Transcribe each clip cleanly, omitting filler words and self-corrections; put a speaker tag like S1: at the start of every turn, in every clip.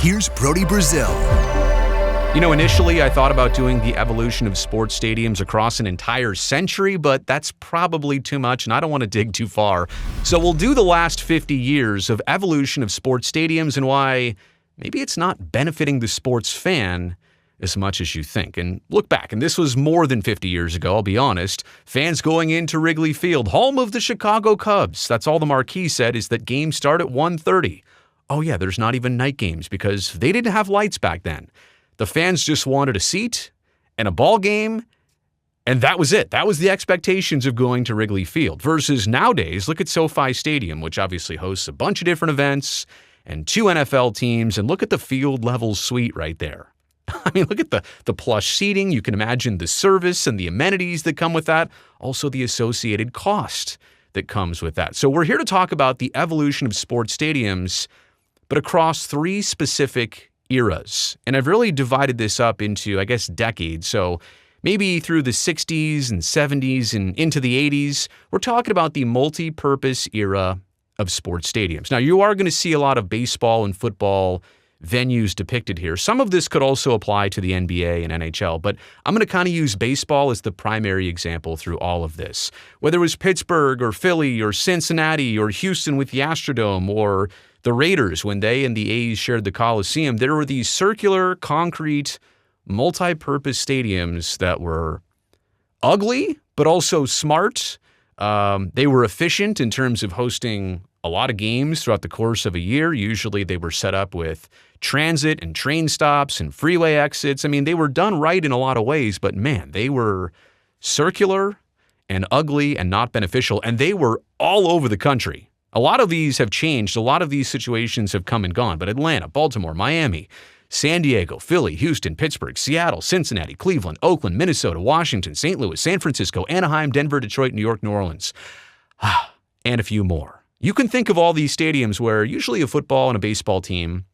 S1: here's Brody Brazil.
S2: Initially I thought about doing the evolution of sports stadiums across an entire century, but that's probably too much and I don't want to dig too far. So we'll do the last 50 years of evolution of sports stadiums and why maybe it's not benefiting the sports fan as much as you think. And look back, and this was more than 50 years ago, I'll be honest. Fans going into Wrigley Field, home of the Chicago Cubs. That's all the marquee said, is that games start at 1:30. Oh yeah, there's not even night games because they didn't have lights back then. The fans just wanted a seat and a ball game, and that was it. That was the expectations of going to Wrigley Field. Versus nowadays, look at SoFi Stadium, which obviously hosts a bunch of different events and 2 NFL teams, and look at the field level suite right there. I mean, look at the plush seating. You can imagine the service and the amenities that come with that. Also the associated cost that comes with that. So we're here to talk about the evolution of sports stadiums, but across 3 specific eras. And I've really divided this up into, I guess, decades. So maybe through the 60s and 70s and into the 80s, we're talking about the multi-purpose era of sports stadiums. Now, you are going to see a lot of baseball and football venues depicted here. Some of this could also apply to the NBA and NHL, but I'm going to kind of use baseball as the primary example through all of this. Whether it was Pittsburgh or Philly or Cincinnati or Houston with the Astrodome or the Raiders when they and the A's shared the Coliseum, there were these circular, concrete, multi-purpose stadiums that were ugly, but also smart. They were efficient in terms of hosting a lot of games throughout the course of a year. Usually they were set up with transit and train stops and freeway exits. I mean, they were done right in a lot of ways, but man, they were circular and ugly and not beneficial, and they were all over the country. A lot of these have changed. A lot of these situations have come and gone, but Atlanta, Baltimore, Miami, San Diego, Philly, Houston, Pittsburgh, Seattle, Cincinnati, Cleveland, Oakland, Minnesota, Washington, St. Louis, San Francisco, Anaheim, Denver, Detroit, New York, New Orleans, and a few more. You can think of all these stadiums where usually a football and a baseball team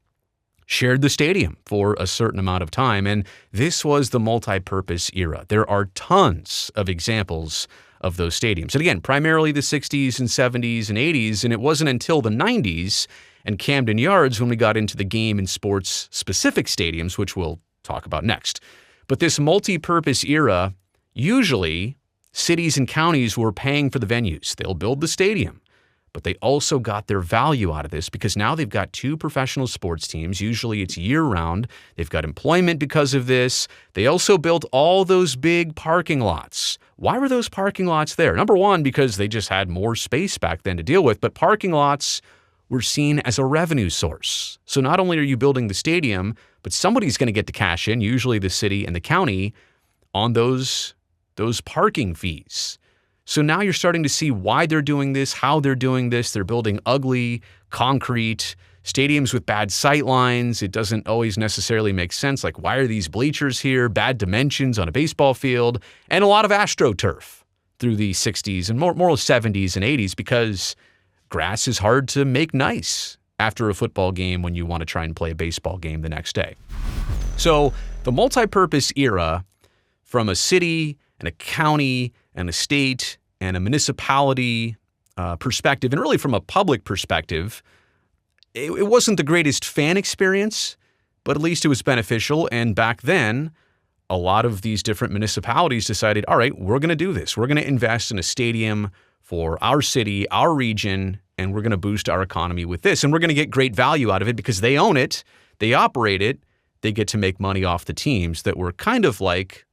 S2: shared the stadium for a certain amount of time, and this was the multi-purpose era. There are tons of examples of those stadiums. And again, primarily the 60s and 70s and 80s, and it wasn't until the 90s and Camden Yards when we got into the game and sports specific stadiums, which we'll talk about next. But this multi-purpose era, usually cities and counties were paying for the venues. They'll build the stadium, but they also got their value out of this because now they've got 2 professional sports teams. Usually it's year-round. They've got employment because of this. They also built all those big parking lots. Why were those parking lots there? Number one, because they just had more space back then to deal with, but parking lots were seen as a revenue source. So not only are you building the stadium, but somebody's going to get to cash in, usually the city and the county, on those parking fees. So now you're starting to see why they're doing this, how they're doing this. They're building ugly, concrete stadiums with bad sight lines. It doesn't always necessarily make sense. Like, why are these bleachers here? Bad dimensions on a baseball field. And a lot of AstroTurf through the 60s and more 70s and 80s because grass is hard to make nice after a football game when you want to try and play a baseball game the next day. So the multi-purpose era from a city and a county and a state and a municipality perspective, and really from a public perspective, it wasn't the greatest fan experience, but at least it was beneficial. And back then, a lot of these different municipalities decided, all right, we're going to do this. We're going to invest in a stadium for our city, our region, and we're going to boost our economy with this. And we're going to get great value out of it because they own it, they operate it, they get to make money off the teams that were kind of like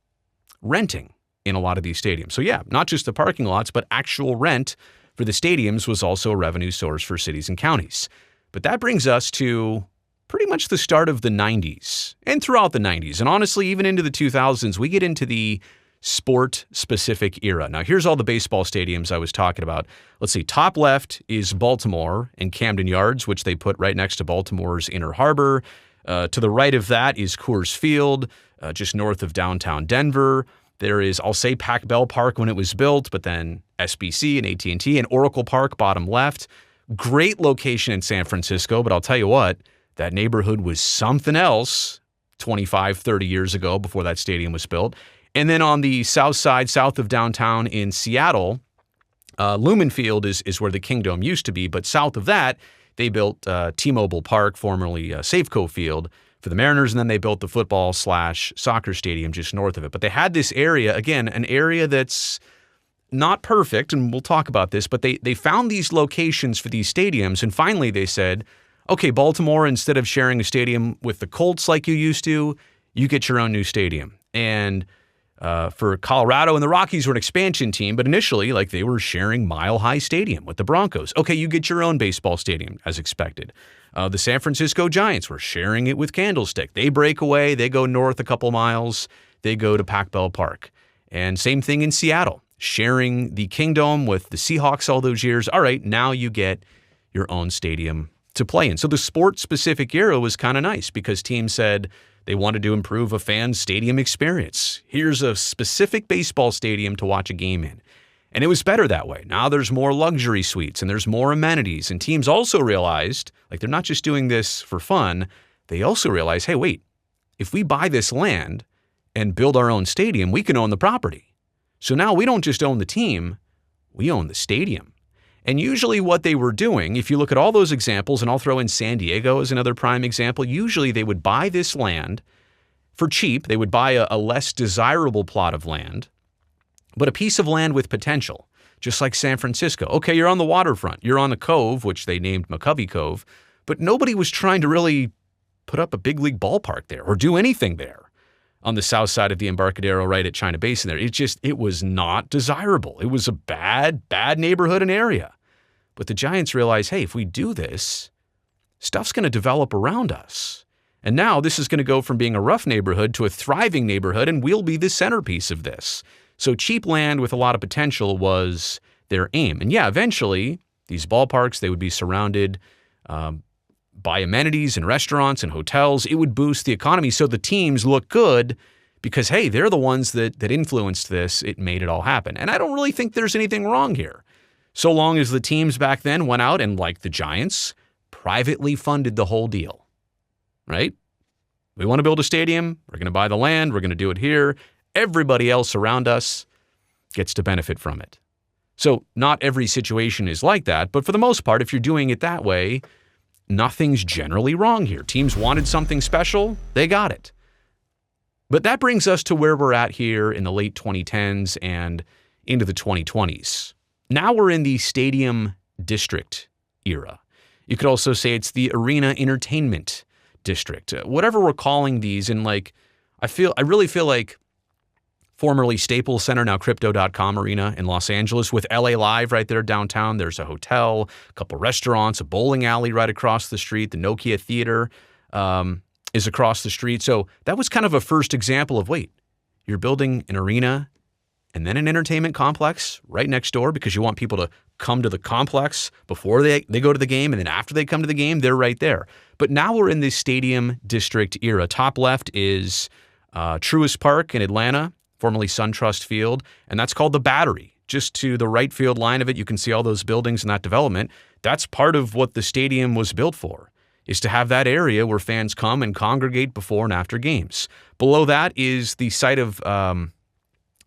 S2: renting in a lot of these stadiums. So yeah, not just the parking lots, but actual rent for the stadiums was also a revenue source for cities and counties. But that brings us to pretty much the start of the 90s and throughout the 90s. And honestly, even into the 2000s, we get into the sport-specific era. Now, here's all the baseball stadiums I was talking about. Let's see, top left is Baltimore and Camden Yards, which they put right next to Baltimore's Inner Harbor. To the right of that is Coors Field, just north of downtown Denver. There is, I'll say, Pac Bell Park when it was built, but then SBC and AT&T and Oracle Park, bottom left. Great location in San Francisco, but I'll tell you what, that neighborhood was something else 25, 30 years ago before that stadium was built. And then on the south side, south of downtown in Seattle, Lumen Field is where the Kingdome used to be, but south of that, They built T-Mobile Park, formerly Safeco Field, for the Mariners, and then they built the football/soccer stadium just north of it. But they had this area, again, an area that's not perfect, and we'll talk about this, but they found these locations for these stadiums, and finally they said, okay, Baltimore, instead of sharing a stadium with the Colts like you used to, you get your own new stadium. And for Colorado and the Rockies were an expansion team, but initially, like, they were sharing Mile High Stadium with the Broncos. Okay, you get your own baseball stadium, as expected. The San Francisco Giants were sharing it with Candlestick. They break away, they go north a couple miles, they go to Pac-Bell Park. And same thing in Seattle, sharing the Kingdome with the Seahawks all those years. All right, now you get your own stadium to play in. So the sport-specific era was kind of nice because teams said they wanted to improve a fan's stadium experience. Here's a specific baseball stadium to watch a game in. And it was better that way. Now there's more luxury suites and there's more amenities. And teams also realized, like, they're not just doing this for fun. They also realize, hey, wait, if we buy this land and build our own stadium, we can own the property. So now we don't just own the team, we own the stadium. And usually what they were doing, if you look at all those examples, and I'll throw in San Diego as another prime example, usually they would buy this land for cheap. They would buy a less desirable plot of land, but a piece of land with potential, just like San Francisco. Okay, you're on the waterfront. You're on the cove, which they named McCovey Cove, but nobody was trying to really put up a big league ballpark there or do anything there on the south side of the Embarcadero right at China Basin there. It was not desirable. It was a bad neighborhood and area. But the Giants realized, hey, if we do this, stuff's going to develop around us. And now this is going to go from being a rough neighborhood to a thriving neighborhood, and we'll be the centerpiece of this. So cheap land with a lot of potential was their aim. And yeah, eventually, these ballparks, they would be surrounded by amenities and restaurants and hotels. It would boost the economy so the teams look good because, hey, they're the ones that influenced this. It made it all happen. And I don't really think there's anything wrong here. So long as the teams back then went out and, like the Giants, privately funded the whole deal, right? We want to build a stadium. We're going to buy the land. We're going to do it here. Everybody else around us gets to benefit from it. So not every situation is like that, but for the most part, if you're doing it that way, nothing's generally wrong here. Teams wanted something special. They got it. But that brings us to where we're at here in the late 2010s and into the 2020s. Now we're in the stadium district era. You could also say it's the arena entertainment district, whatever we're calling these. And like, I really feel like formerly Staples Center, now Crypto.com Arena in Los Angeles with LA Live right there downtown. There's a hotel, a couple restaurants, a bowling alley right across the street. The Nokia Theater is across the street. So that was kind of a first example of, wait, you're building an arena and then an entertainment complex right next door because you want people to come to the complex before they go to the game, and then after they come to the game, they're right there. But now we're in this stadium district era. Top left is Truist Park in Atlanta, formerly SunTrust Field, and that's called the Battery. Just to the right field line of it, you can see all those buildings and that development. That's part of what the stadium was built for, is to have that area where fans come and congregate before and after games. Below that is the site of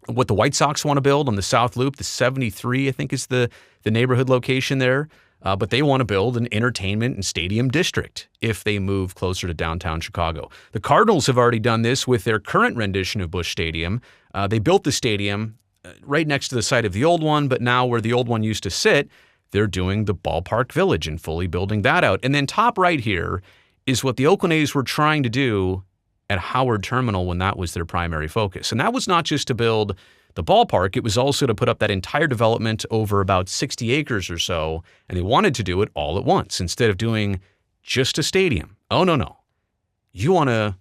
S2: what the White Sox want to build on the South Loop. The 73, I think, is the neighborhood location there. But they want to build an entertainment and stadium district if they move closer to downtown Chicago. The Cardinals have already done this with their current rendition of Busch Stadium. They built the stadium right next to the site of the old one, but now where the old one used to sit, they're doing the Ballpark Village and fully building that out. And then top right here is what the Oakland A's were trying to do at Howard Terminal when that was their primary focus. And that was not just to build the ballpark, it was also to put up that entire development over about 60 acres or so, and they wanted to do it all at once instead of doing just a stadium. Oh, no. You want to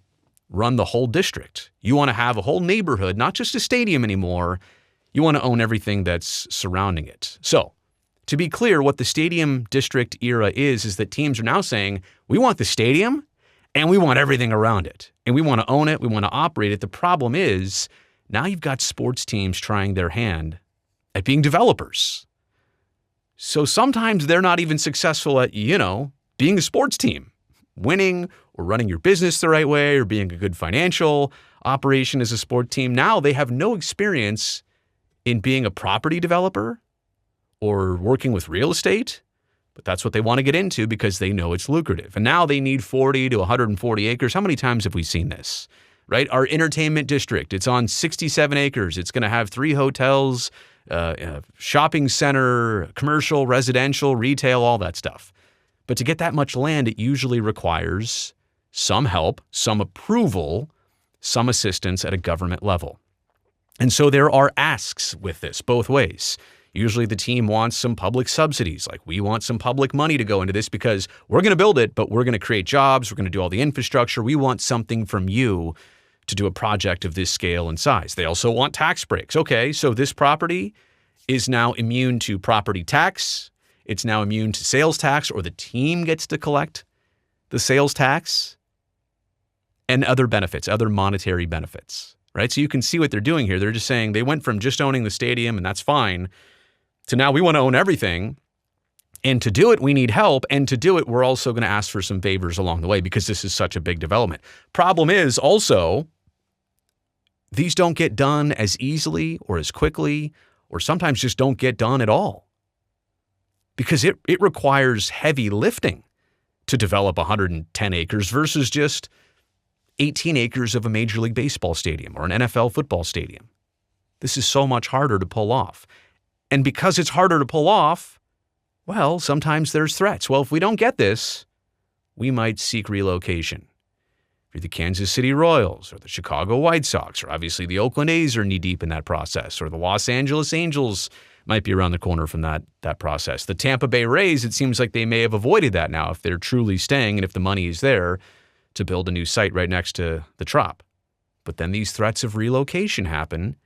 S2: run the whole district. You want to have a whole neighborhood, not just a stadium anymore. You want to own everything that's surrounding it. So, to be clear, what the stadium district era is that teams are now saying, we want the stadium and we want everything around it. And we want to own it, we want to operate it. The problem is, now you've got sports teams trying their hand at being developers. So sometimes they're not even successful at, being a sports team, winning or running your business the right way or being a good financial operation as a sport team. Now they have no experience in being a property developer or working with real estate, But that's what they want to get into because they know it's lucrative. And now they need 40 to 140 acres. How many times have we seen this? Right? Our entertainment district, it's on 67 acres. It's going to have 3 hotels, shopping center, commercial, residential, retail, all that stuff. But to get that much land, it usually requires some help, some approval, some assistance at a government level. And so there are asks with this both ways. Usually the team wants some public subsidies, like we want some public money to go into this because we're going to build it, but we're going to create jobs, we're going to do all the infrastructure. We want something from you to do a project of this scale and size. They also want tax breaks. Okay, so this property is now immune to property tax. It's now immune to sales tax, or the team gets to collect the sales tax and other benefits, other monetary benefits, right? So you can see what they're doing here. They're just saying they went from just owning the stadium, and that's fine, to now we want to own everything. And to do it, we need help. And to do it, we're also going to ask for some favors along the way because this is such a big development. Problem is also, these don't get done as easily or as quickly, or sometimes just don't get done at all. Because it requires heavy lifting to develop 110 acres versus just 18 acres of a Major League Baseball stadium or an NFL football stadium. This is so much harder to pull off. And because it's harder to pull off, well, sometimes there's threats. Well, if we don't get this, we might seek relocation. If you're the Kansas City Royals or the Chicago White Sox, or obviously the Oakland A's are knee-deep in that process, or the Los Angeles Angels might be around the corner from that process. The Tampa Bay Rays, it seems like they may have avoided that now if they're truly staying and if the money is there to build a new site right next to the Trop. But then these threats of relocation happen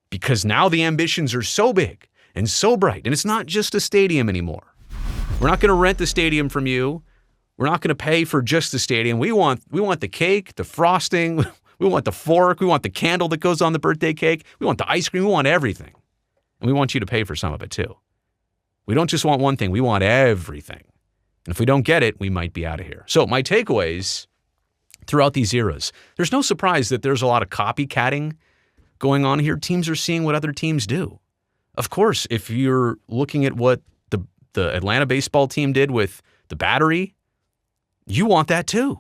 S2: because now the ambitions are so big and so bright, and it's not just a stadium anymore. We're not going to rent the stadium from you. We're not going to pay for just the stadium. We want the cake, the frosting, we want the fork, we want the candle that goes on the birthday cake, we want the ice cream, we want everything. And we want you to pay for some of it too. We don't just want one thing, we want everything. And if we don't get it, we might be out of here. So my takeaways throughout these eras, there's no surprise that there's a lot of copycatting going on here. Teams are seeing what other teams do. Of course, if you're looking at what the Atlanta baseball team did with the Battery, you want that too.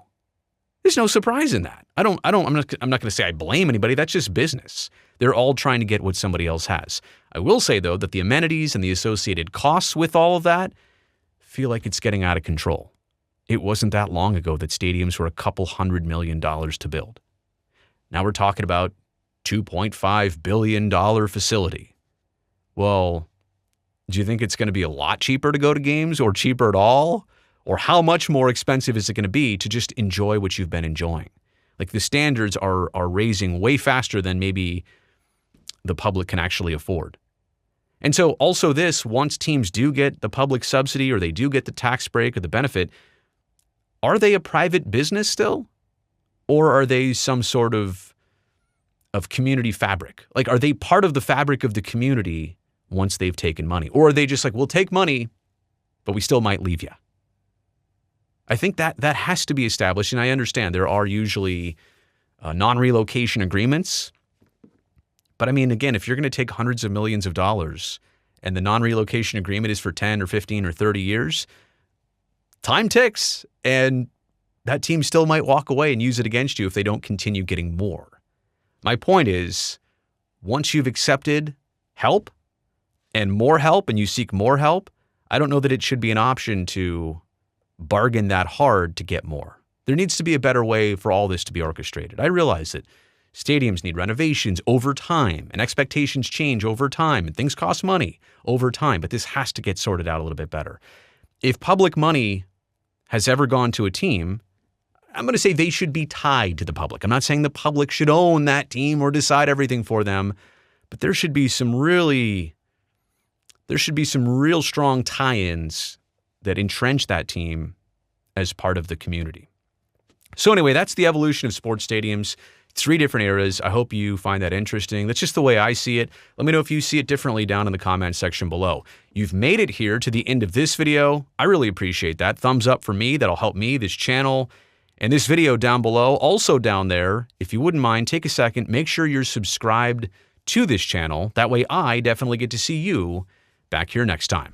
S2: There's no surprise in that. I'm not going to say I blame anybody. That's just business. They're all trying to get what somebody else has. I will say though that the amenities and the associated costs with all of that feel like it's getting out of control. It wasn't that long ago that stadiums were a couple $100 million to build. Now we're talking about $2.5 billion facility. Well, do you think it's going to be a lot cheaper to go to games or cheaper at all? Or how much more expensive is it going to be to just enjoy what you've been enjoying? Like the standards are raising way faster than maybe the public can actually afford. And so also this, once teams do get the public subsidy or they do get the tax break or the benefit, are they a private business still? Or are they some sort of community fabric? Like, are they part of the fabric of the community once they've taken money? Or are they just like, we'll take money, but we still might leave you? I think that has to be established, and I understand there are usually non-relocation agreements. But I mean, again, if you're going to take hundreds of millions of dollars and the non-relocation agreement is for 10 or 15 or 30 years, time ticks, and that team still might walk away and use it against you if they don't continue getting more. My point is, once you've accepted help and you seek more help, I don't know that it should be an option to bargain that hard to get more. There needs to be a better way for all this to be orchestrated. I realize that stadiums need renovations over time, and expectations change over time, and things cost money over time, but this has to get sorted out a little bit better. If public money has ever gone to a team, I'm going to say they should be tied to the public. I'm not saying the public should own that team or decide everything for them, but there should be some real strong tie-ins that entrench that team as part of the community. So anyway, that's the evolution of sports stadiums. 3 different eras. I hope you find that interesting. That's just the way I see it. Let me know if you see it differently down in the comment section below. You've made it here to the end of this video. I really appreciate that. Thumbs up for me. That'll help me, this channel, and this video down below. Also down there, if you wouldn't mind, take a second, make sure you're subscribed to this channel. That way I definitely get to see you back here next time.